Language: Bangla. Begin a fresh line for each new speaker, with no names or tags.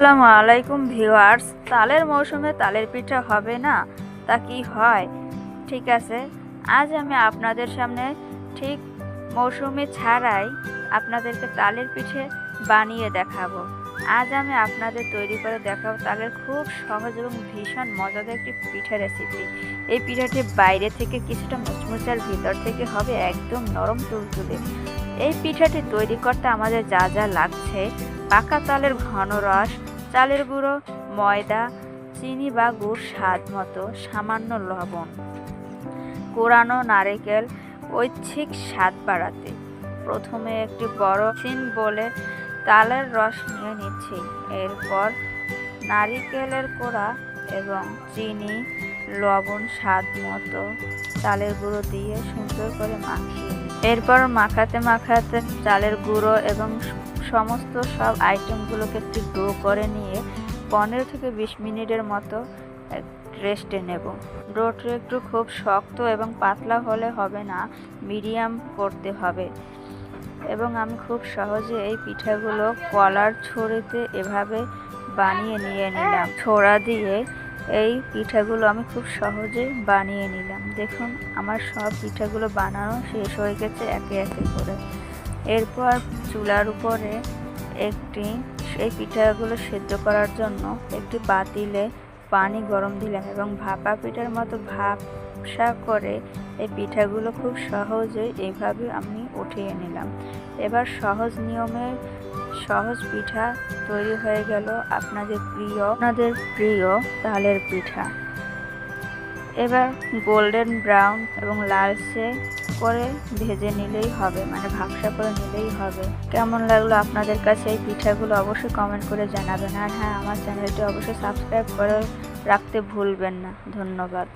আসসালামু আলাইকুম ভিউয়ার্স। তালের মৌসুমে তালের পিঠা হবে না তা কি হয়? ঠিক আছে, আজ আমি আপনাদের সামনে ঠিক মৌসুমি ছাড়াই আপনাদেরকে তালের পিঠে বানিয়ে দেখাবো। আজ আমি আপনাদের তৈরি করে দেখাবো তালের খুব সহজ এবং ভীষণ মজাদার একটি পিঠা রেসিপি। এই পিঠাটি বাইরে থেকে কিছুটা মুচমুচে আর ভিতর থেকে হবে একদম নরম তুলতুলে। এই পিঠাটি তৈরি করতে আমাদের যা যা লাগছে: পাকা তালের ঘন রস, চালের গুঁড়ো, ময়দা, চিনি বা গুড় স্বাদ মতো, সামান্য লবণ, কোরানো নারকেল ঐচ্ছিক স্বাদ বাড়াতে। প্রথমে একটি বড় বলে তালের রস নিয়ে নিচ্ছি। এরপর নারিকেলের কোড়া এবং চিনি, লবণ স্বাদ মতো, চালের গুঁড়ো দিয়ে সুন্দর করে মাখিয়ে এরপর মাখাতে মাখাতে চালের গুঁড়ো এবং সমস্ত সব আইটেমগুলোকে একটু ডো করে নিয়ে 15 থেকে 20 মিনিটের মতো রেস্টে নেব। ডোটি একটু খুব শক্ত এবং পাতলা হলে হবে না, মিডিয়াম করতে হবে। এবং আমি খুব সহজে এই পিঠাগুলো কলার ছড়িতে এভাবে বানিয়ে নিয়ে নিলাম। ছোড়া দিয়ে এই পিঠাগুলো আমি খুব সহজে বানিয়ে নিলাম। দেখুন, আমার সব পিঠাগুলো বানানো শেষ হয়ে গেছে একে একে করে। এরপর চুলার উপরে এই পিঠাগুলো সেদ্ধ করার জন্য একটি পাতিলে পানি গরম দিলাম এবং ভাপা পিঠার মতো ভাপসা করে এই পিঠাগুলো খুব সহজেই এইভাবে আমি উঠিয়ে নিলাম। এবার সহজ নিয়মে সহজ পিঠা তৈরি হয়ে গেল আপনাদের প্রিয় তালের পিঠা। এবার গোল্ডেন ব্রাউন এবং লালচে করে ভেজে নিলেই হবে, মানে ভাপসা করে নিলেই হবে। কেমন লাগলো আপনাদের কাছে এই পিঠাগুলো অবশ্যই কমেন্ট করে জানাবেন। আর হ্যাঁ, আমার চ্যানেলটি অবশ্যই সাবস্ক্রাইব করে রাখতে ভুলবেন না। ধন্যবাদ।